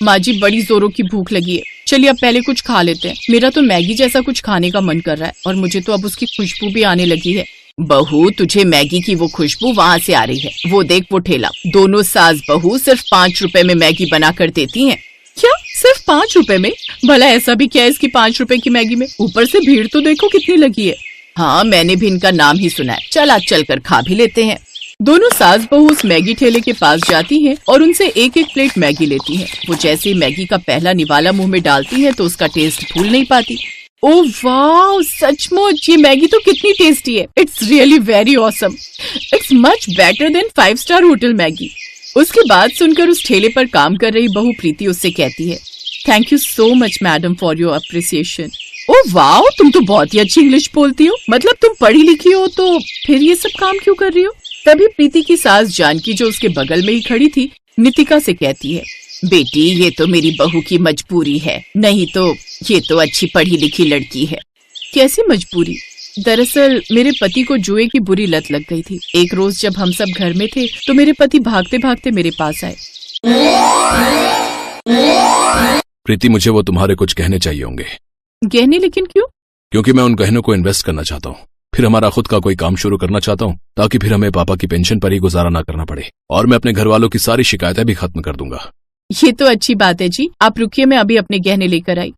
माँ जी बड़ी जोरों की भूख लगी है, चलिए अब पहले कुछ खा लेते हैं। मेरा तो मैगी जैसा कुछ खाने का मन कर रहा है और मुझे तो अब उसकी खुशबू भी आने लगी है। बहू, तुझे मैगी की वो खुशबू वहाँ से आ रही है, वो देख वो ठेला। दोनों सास बहू सिर्फ 5 रुपए में मैगी बना कर देती हैं। क्या सिर्फ 5 रुपए में? भला ऐसा भी क्या है इसकी 5 रुपए की मैगी में? ऊपर से भीड़ तो देखो कितनी लगी है। हाँ, मैंने भी इनका नाम ही सुना है। चल आज चल कर खा भी लेते हैं। दोनों सास बहू उस मैगी ठेले के पास जाती हैं और उनसे एक एक प्लेट मैगी लेती हैं। वो जैसे ही मैगी का पहला निवाला मुंह में डालती है तो उसका टेस्ट भूल नहीं पाती। ओह वाह, सचमुच ये मैगी तो कितनी टेस्टी है। It's really very awesome. It's much better than 5 star hotel Maggi. उसकी बात सुनकर उस ठेले पर काम कर रही बहू प्रीति उससे कहती है, thank you so much madam for your appreciation. Oh वाह, तुम तो बहुत ही अच्छी इंग्लिश बोलती हो। मतलब तुम पढ़ी लिखी हो तो फिर ये सब काम क्यों कर रही हो? तभी प्रीति की सास जानकी जो उसके बगल में ही खड़ी थी नितिका से कहती है, बेटी ये तो मेरी बहू की मजबूरी है, नहीं तो ये तो अच्छी पढ़ी लिखी लड़की है। कैसी मजबूरी? दरअसल मेरे पति को जुए की बुरी लत लग गई थी। एक रोज जब हम सब घर में थे तो मेरे पति भागते भागते मेरे पास आए। प्रीति, मुझे वो तुम्हारे कुछ गहने चाहिए होंगे। गहने? लेकिन क्यों? क्योंकि मैं उन गहनों को इन्वेस्ट करना चाहता हूँ, फिर हमारा खुद का कोई काम शुरू करना चाहता हूँ ताकि फिर हमें पापा की पेंशन पर ही गुजारा ना करना पड़े, और मैं अपने घर वालों की सारी शिकायतें भी खत्म कर दूंगा। ये तो अच्छी बात है जी, आप रुकिए, मैं अभी अपने गहने लेकर आई।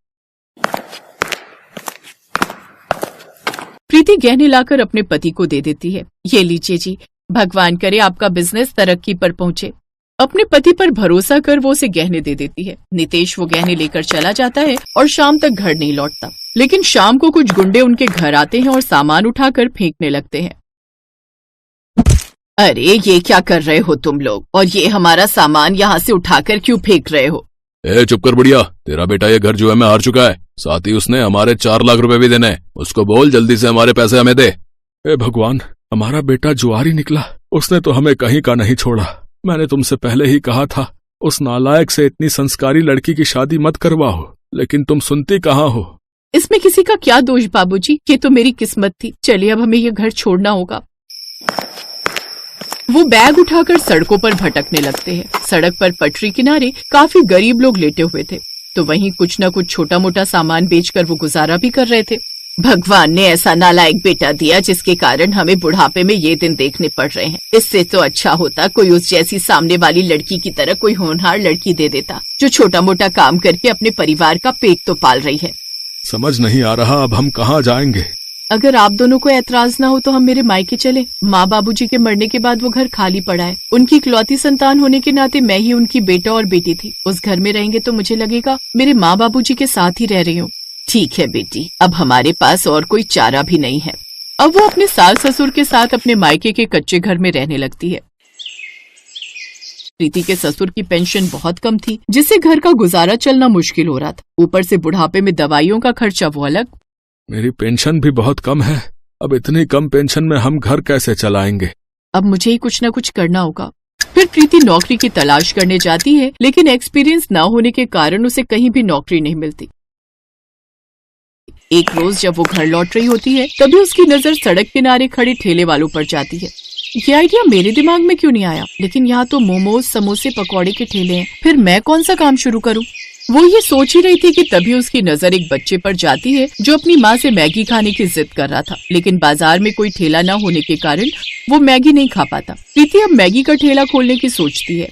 प्रीति गहने लाकर अपने पति को दे देती है। ये लीजिए जी, भगवान करे आपका बिजनेस तरक्की पर पहुंचे। अपने पति पर भरोसा कर वो उसे गहने दे देती है। नितेश वो गहने लेकर चला जाता है और शाम तक घर नहीं लौटता। लेकिन शाम को कुछ गुंडे उनके घर आते हैं और सामान उठाकर फेंकने लगते हैं। अरे ये क्या कर रहे हो तुम लोग, और ये हमारा सामान यहाँ से उठाकर क्यों फेंक रहे हो? चुप कर बुढ़िया, तेरा बेटा ये घर जुए में हार चुका है, साथ ही उसने हमारे 4 लाख रुपए भी देने हैं। उसको बोल जल्दी से हमारे पैसे हमें दे। भगवान, हमारा बेटा जुआरी निकला, उसने तो हमें कहीं का नहीं छोड़ा। मैंने तुमसे पहले ही कहा था उस नालायक से इतनी संस्कारी लड़की की शादी मत करवाओ, लेकिन तुम सुनती कहाँ हो। इसमें किसी का क्या दोष बाबूजी, ये तो मेरी किस्मत थी। चलिए अब हमें ये घर छोड़ना होगा। वो बैग उठाकर सड़कों पर भटकने लगते हैं। सड़क पर पटरी किनारे काफी गरीब लोग लेटे हुए थे, तो वहीं कुछ न कुछ छोटा मोटा सामान बेचकर वो गुजारा भी कर रहे थे। भगवान ने ऐसा नालायक बेटा दिया जिसके कारण हमें बुढ़ापे में ये दिन देखने पड़ रहे हैं। इससे तो अच्छा होता कोई उस जैसी सामने वाली लड़की की तरह कोई होनहार लड़की दे देता, जो छोटा मोटा काम करके अपने परिवार का पेट तो पाल रही है। समझ नहीं आ रहा अब हम कहाँ जाएंगे। अगर आप दोनों को ऐतराज ना हो तो हम मेरे मायके चले। माँ बाबूजी के मरने के बाद वो घर खाली पड़ा है। उनकी इकलौती संतान होने के नाते मैं ही उनकी बेटा और बेटी थी। उस घर में रहेंगे तो मुझे लगेगा मेरे माँ बाबूजी के साथ ही रह रही हूँ। ठीक है बेटी, अब हमारे पास और कोई चारा भी नहीं है। अब वो अपने सास ससुर के साथ अपने मायके के कच्चे घर में रहने लगती है। प्रीति के ससुर की पेंशन बहुत कम थी, जिससे घर का गुजारा चलना मुश्किल हो रहा था। ऊपर से बुढ़ापे में दवाइयों का खर्चा वो अलग। मेरी पेंशन भी बहुत कम है, अब इतनी कम पेंशन में हम घर कैसे चलाएंगे? अब मुझे ही कुछ न कुछ करना होगा। फिर प्रीति नौकरी की तलाश करने जाती है, लेकिन एक्सपीरियंस न होने के कारण उसे कहीं भी नौकरी नहीं मिलती। एक रोज जब वो घर लौट रही होती है, तभी उसकी नजर सड़क किनारे खड़े ठेले वालों पर जाती है। ये आइडिया मेरे दिमाग में क्यों नहीं आया, लेकिन यहाँ तो मोमोज समोसे पकौड़े के ठेले हैं, फिर मैं कौन सा काम शुरू करूँ? वो ये सोच ही रही थी कि तभी उसकी नजर एक बच्चे पर जाती है जो अपनी माँ से मैगी खाने की जिद कर रहा था, लेकिन बाजार में कोई ठेला न होने के कारण वो मैगी नहीं खा पाता। प्रीति अब मैगी का ठेला खोलने की सोचती है।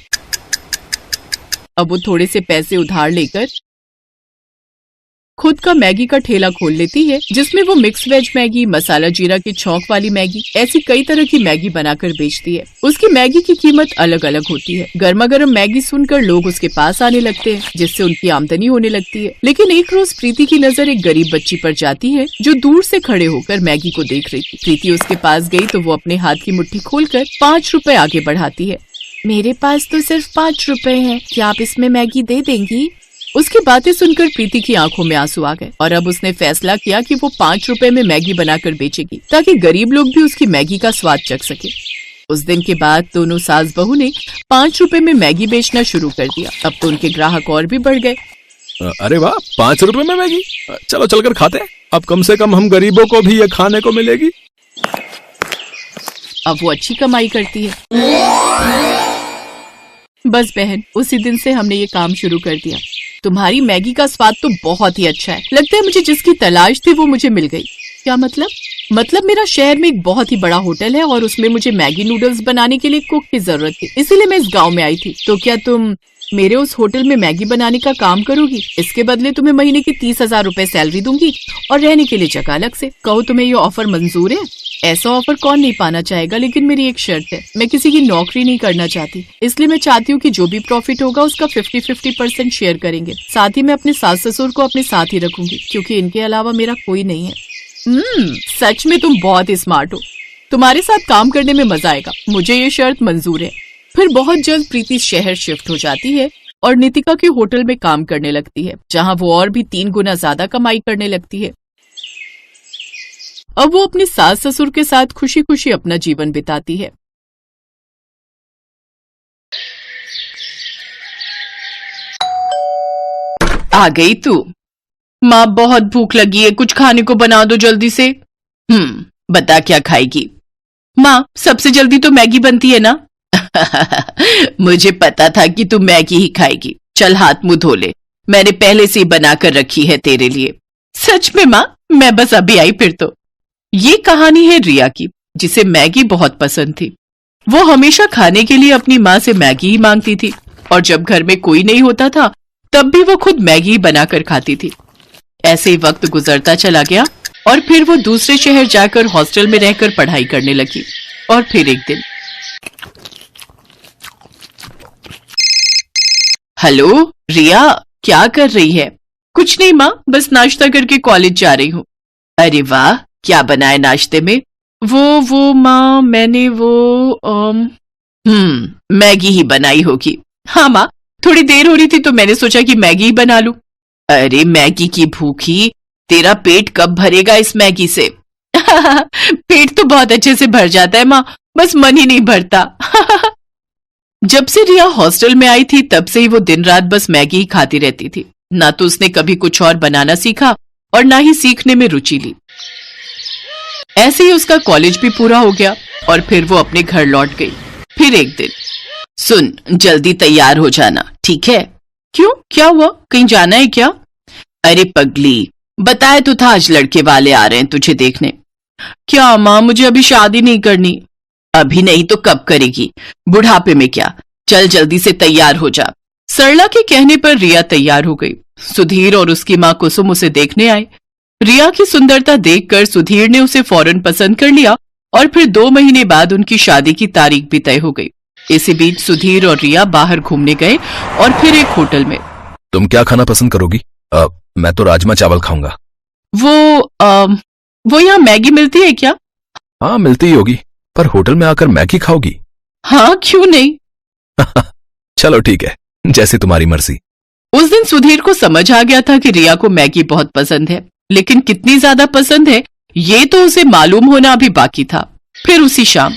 अब वो थोड़े से पैसे उधार लेकर खुद का मैगी का ठेला खोल लेती है, जिसमें वो मिक्स वेज मैगी, मसाला जीरा की छौंक वाली मैगी, ऐसी कई तरह की मैगी बनाकर बेचती है। उसकी मैगी की कीमत अलग अलग होती है। गर्मा गर्म मैगी सुनकर लोग उसके पास आने लगते हैं, जिससे उनकी आमदनी होने लगती है। लेकिन एक रोज प्रीति की नजर एक गरीब बच्ची पर जाती है जो दूर से खड़े होकर मैगी को देख रही थी। प्रीति उसके पास गई तो वो अपने हाथ की मुट्ठी खोलकर 5 रुपए आगे बढ़ाती है। मेरे पास तो सिर्फ 5 रुपए है, क्या आप इसमें मैगी दे देंगी? उसकी बातें सुनकर प्रीति की आंखों में आंसू आ गए और अब उसने फैसला किया कि वो 5 रुपए में मैगी बनाकर बेचेगी, ताकि गरीब लोग भी उसकी मैगी का स्वाद चख सके। उस दिन के बाद दोनों सास बहू ने 5 रुपए में मैगी बेचना शुरू कर दिया। अब तो उनके ग्राहक और भी बढ़ गए। अरे वाह, 5 रुपए में मैगी, चलो चलकर खाते हैं। अब कम से कम हम गरीबों को भी ये खाने को मिलेगी। अब वो अच्छी कमाई करती है। बस बहन, उसी दिन से हमने ये काम शुरू कर दिया। तुम्हारी मैगी का स्वाद तो बहुत ही अच्छा है। लगता है मुझे जिसकी तलाश थी वो मुझे मिल गई। क्या मतलब? मतलब मेरा शहर में एक बहुत ही बड़ा होटल है और उसमें मुझे मैगी नूडल्स बनाने के लिए कुक की जरूरत थी, इसीलिए मैं इस गांव में आई थी। तो क्या तुम मेरे उस होटल में मैगी बनाने का काम करोगी? इसके बदले तुम्हें महीने की 30,000 रुपए सैलरी दूंगी और रहने के लिए जगह अलग से। कहो तुम्हें ये ऑफर मंजूर है? ऐसा ऑफर कौन नहीं पाना चाहेगा, लेकिन मेरी एक शर्त है, मैं किसी की नौकरी नहीं करना चाहती। इसलिए मैं चाहती हूँ कि जो भी प्रॉफिट होगा उसका 50-50% शेयर करेंगे। साथ ही मैं अपने सास ससुर को अपने साथ ही रखूंगी, क्योंकि इनके अलावा मेरा कोई नहीं है। सच में तुम बहुत ही स्मार्ट हो। तुम्हारे साथ काम करने में मजा आएगा। मुझे ये शर्त मंजूर है। फिर बहुत जल्द प्रीति शहर शिफ्ट हो जाती है और नितिका के होटल में काम करने लगती है, जहां वो और भी 3 गुना ज्यादा कमाई करने लगती है। अब वो अपने सास ससुर के साथ खुशी खुशी अपना जीवन बिताती है। आ गई तू? माँ, बहुत भूख लगी है, कुछ खाने को बना दो जल्दी से। बता क्या खाएगी? माँ, सबसे जल्दी तो मैगी बनती है ना। मुझे पता था कि तू मैगी ही खाएगी। चल हाथ मुंह धो ले, मैंने पहले से ही बनाकर रखी है तेरे लिए। सच में माँ? मैं बस अभी आई फिर तो। ये कहानी है रिया की, जिसे मैगी बहुत पसंद थी। वो हमेशा खाने के लिए अपनी माँ से मैगी ही मांगती थी और जब घर में कोई नहीं होता था तब भी वो खुद मैगी ही बनाकर खाती थी। ऐसे ही वक्त गुजरता चला गया और फिर वो दूसरे शहर जाकर हॉस्टल में रहकर पढ़ाई करने लगी। और फिर एक दिन, हेलो रिया, क्या कर रही है? कुछ नहीं माँ, बस नाश्ता करके कॉलेज जा रही हूँ। अरे वाह, क्या बनाए नाश्ते में? वो माँ, मैंने मैगी ही बनाई होगी। हाँ माँ, थोड़ी देर हो रही थी तो मैंने सोचा कि मैगी ही बना लूं। अरे मैगी की भूखी, तेरा पेट कब भरेगा इस मैगी से? पेट तो बहुत अच्छे से भर जाता है माँ, बस मन ही नहीं भरता। जब से रिया हॉस्टल में आई थी तब से ही वो दिन रात बस मैगी ही खाती रहती थी। ना तो उसने कभी कुछ और बनाना सीखा और ना ही सीखने में रुचि ली। ऐसे ही उसका कॉलेज भी पूरा हो गया और फिर वो अपने घर लौट गई। फिर एक दिन, सुन, जल्दी तैयार हो जाना, ठीक है? क्यों, क्या हुआ? कहीं जाना है क्या? अरे पगली, बताया तो था आज लड़के वाले आ रहे हैं तुझे देखने। क्या माँ, मुझे अभी शादी नहीं करनी। अभी नहीं तो कब करेगी? बुढ़ापे में क्या? चल जल्दी से तैयार हो जा। सरला के कहने पर रिया तैयार हो गई। सुधीर और उसकी माँ कुसुम उसे देखने आए। रिया की सुंदरता देखकर सुधीर ने उसे फौरन पसंद कर लिया और फिर 2 महीने बाद उनकी शादी की तारीख भी तय हो गई। इसी बीच सुधीर और रिया बाहर घूमने गए और फिर एक होटल में। तुम क्या खाना पसंद करोगी? मैं तो राजमा चावल खाऊंगा। वो यहाँ मैगी मिलती है क्या? हाँ मिलती ही होगी, पर होटल में आकर मैगी खाओगी? हाँ, क्यों नहीं। चलो ठीक है, जैसे तुम्हारी मर्जी। उस दिन सुधीर को समझ आ गया था कि रिया को मैगी बहुत पसंद है, लेकिन कितनी ज्यादा पसंद है ये तो उसे मालूम होना अभी बाकी था। फिर उसी शाम,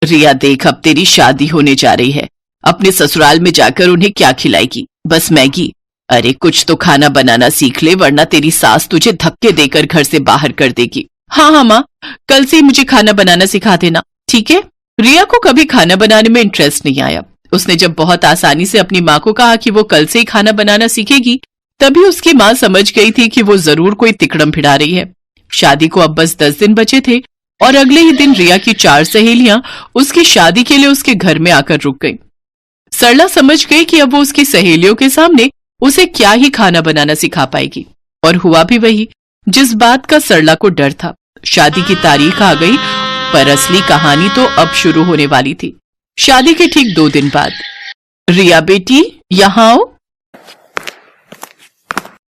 रिया देख, अब तेरी शादी होने जा रही है, अपने ससुराल में जाकर उन्हें क्या खिलाएगी? बस मैगी? अरे कुछ तो खाना बनाना सीख ले, वरना तेरी सास तुझे धक्के देकर घर से बाहर कर देगी। हाँ माँ, कल से ही मुझे खाना बनाना सिखा देना, ठीक है? रिया को कभी खाना बनाने में इंटरेस्ट नहीं आया। उसने जब बहुत आसानी से अपनी माँ को कहा कि वो कल से ही खाना बनाना सीखेगी, तभी उसकी माँ समझ गई थी कि वो जरूर कोई तिकड़म भिड़ा रही है। शादी को अब बस 10 दिन बचे थे और अगले ही दिन रिया की 4 सहेलियां उसकी शादी के लिए उसके घर में आकर रुक गईं। सरला समझ गई कि अब वो उसकी सहेलियों के सामने उसे क्या ही खाना बनाना सिखा पाएगी, और हुआ भी वही जिस बात का सरला को डर था। शादी की तारीख आ गई, पर असली कहानी तो अब शुरू होने वाली थी। शादी के ठीक 2 दिन बाद, रिया बेटी यहाँ आओ।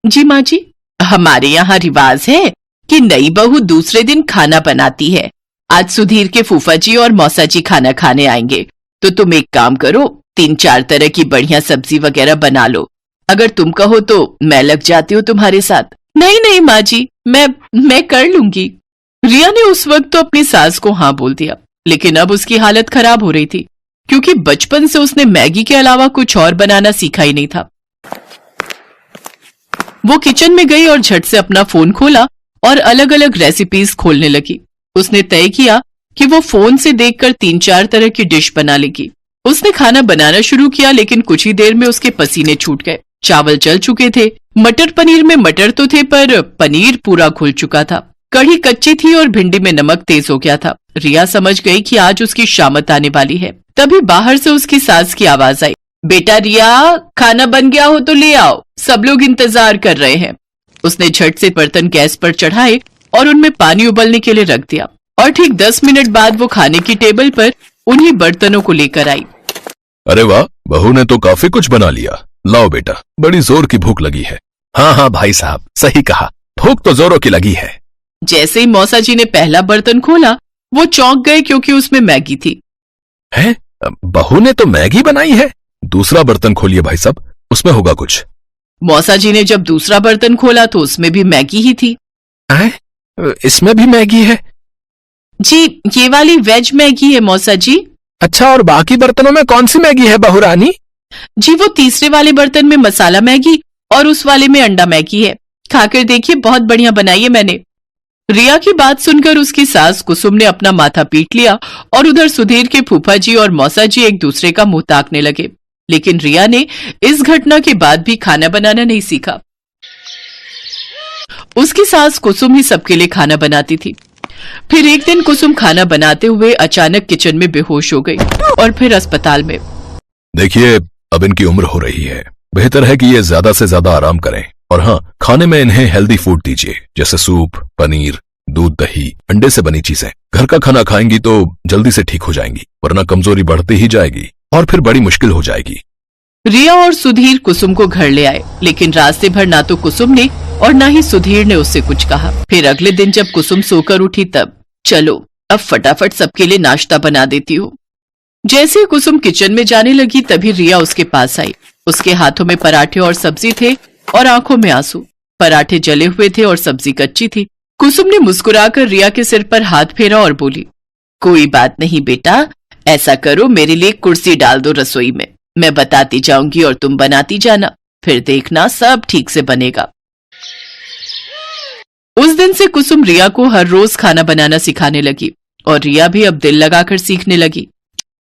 जी माँ जी। हमारे यहाँ रिवाज है कि नई बहू दूसरे दिन खाना बनाती है। आज सुधीर के फूफा जी और मौसा जी खाना खाने आएंगे, तो तुम एक काम करो, 3-4 तरह की बढ़िया सब्जी वगैरह बना लो। अगर तुम कहो तो मैं लग जाती हूँ तुम्हारे साथ। नहीं नहीं माँ जी, मैं कर लूंगी। रिया ने उस वक्त तो अपनी सास को हाँ बोल दिया, लेकिन अब उसकी हालत खराब हो रही थी, क्योंकि बचपन से उसने मैगी के अलावा कुछ और बनाना सीखा ही नहीं था। वो किचन में गई और झट से अपना फोन खोला और अलग अलग रेसिपीज खोलने लगी। उसने तय किया कि वो फोन से देखकर 3-4 तरह की डिश बना लेगी। उसने खाना बनाना शुरू किया, लेकिन कुछ ही देर में उसके पसीने छूट गए। चावल जल चुके थे। मटर पनीर में मटर तो थे, पर पनीर पूरा घुल चुका था। कढ़ी कच्ची थी और भिंडी में नमक तेज हो गया था। रिया समझ गई कि आज उसकी शामत आने वाली है। तभी बाहर से उसकी सास की आवाज आई, बेटा रिया, खाना बन गया हो तो ले आओ, सब लोग इंतजार कर रहे हैं। उसने झट से बर्तन गैस पर चढ़ाए और उनमें पानी उबलने के लिए रख दिया, और ठीक 10 मिनट बाद वो खाने की टेबल पर उन्हीं बर्तनों को लेकर आई। अरे वाह, बहू ने तो काफी कुछ बना लिया। लाओ बेटा, बड़ी जोर की भूख लगी है। हाँ भाई साहब, सही कहा, भूख तो जोरों की लगी है। जैसे ही मौसा जी ने पहला बर्तन खोला, वो चौंक गए क्योंकि उसमें मैगी थी। है, बहू ने तो मैगी बनाई है। दूसरा बर्तन खोलिए भाई साहब, उसमें होगा कुछ। मौसा जी ने जब दूसरा बर्तन खोला तो उसमें भी मैगी ही थी। इसमें भी मैगी है? जी, ये वाली वेज मैगी है मौसा जी। अच्छा, और बाकी बर्तनों में कौन सी मैगी है बहू रानी? जी, वो तीसरे वाले बर्तन में मसाला मैगी और उस वाले में अंडा मैगी है। खाकर देखिए, बहुत बढ़िया बनाई है मैंने। रिया की बात सुनकर उसकी सास कुसुम ने अपना माथा पीट लिया और उधर सुधीर के फूफा जी और मौसा जी एक दूसरे का मुंह ताकने लगे। लेकिन रिया ने इस घटना के बाद भी खाना बनाना नहीं सीखा। उसकी सास कुसुम ही सबके लिए खाना बनाती थी। फिर एक दिन कुसुम खाना बनाते हुए अचानक किचन में बेहोश हो गई और फिर अस्पताल में। देखिए, अब इनकी उम्र हो रही है, बेहतर है कि ये ज्यादा से ज्यादा आराम करें। और हाँ, खाने में इन्हें हेल्दी फूड दीजिए, जैसे सूप, पनीर, दूध, दही, अंडे से बनी चीजें। घर का खाना खाएंगी तो जल्दी से ठीक हो जाएंगी, वरना कमजोरी बढ़ती ही जाएगी और फिर बड़ी मुश्किल हो जाएगी। रिया और सुधीर कुसुम को घर ले आए, लेकिन रास्ते भर ना तो कुसुम ने और ना ही सुधीर ने उससे कुछ कहा। फिर अगले दिन जब कुसुम सोकर उठी तब, चलो अब फटाफट सबके लिए नाश्ता बना देती हूँ। जैसे ही कुसुम किचन में जाने लगी, तभी रिया उसके पास आई। उसके हाथों में पराठे और सब्जी थे और आंखों में आंसू। पराठे जले हुए थे और सब्जी कच्ची थी। कुसुम ने मुस्कुराकर रिया के सिर पर हाथ फेरा और बोली, कोई बात नहीं बेटा, ऐसा करो, मेरे लिए कुर्सी डाल दो रसोई में, मैं बताती जाऊंगी और तुम बनाती जाना, फिर देखना सब ठीक से बनेगा। उस दिन से कुसुम रिया को हर रोज खाना बनाना सिखाने लगी और रिया भी अब दिल लगाकर सीखने लगी।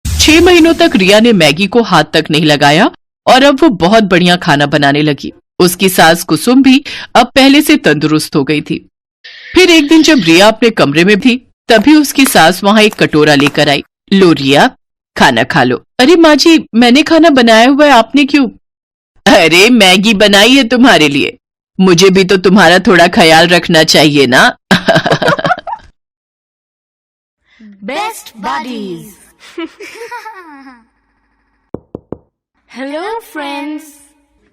6 महीनों तक रिया ने मैगी को हाथ तक नहीं लगाया और अब वो बहुत बढ़िया खाना बनाने लगी। उसकी सास कुसुम भी अब पहले से तंदुरुस्त हो गई थी। फिर एक दिन जब रिया अपने कमरे में थी, तभी उसकी सास वहां एक कटोरा लेकर आई। लो रिया, खाना खा लो। अरे माँ जी, मैंने खाना बनाया हुआ है, आपने क्यों? अरे मैगी बनाई है तुम्हारे लिए, मुझे भी तो तुम्हारा थोड़ा ख्याल रखना चाहिए ना। Best buddies. Hello friends,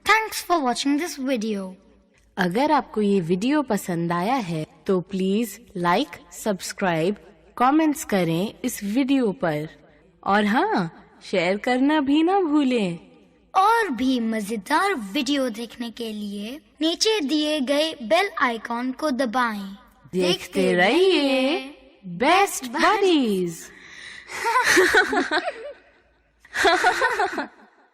thanks for watching this video. अगर आपको ये वीडियो पसंद आया है तो प्लीज लाइक, सब्सक्राइब, कमेंट्स करें इस वीडियो पर, और हाँ, शेयर करना भी ना भूलें। और भी मजेदार वीडियो देखने के लिए नीचे दिए गए बेल आइकॉन को दबाएं। देखते रहिए बेस्ट बडीज।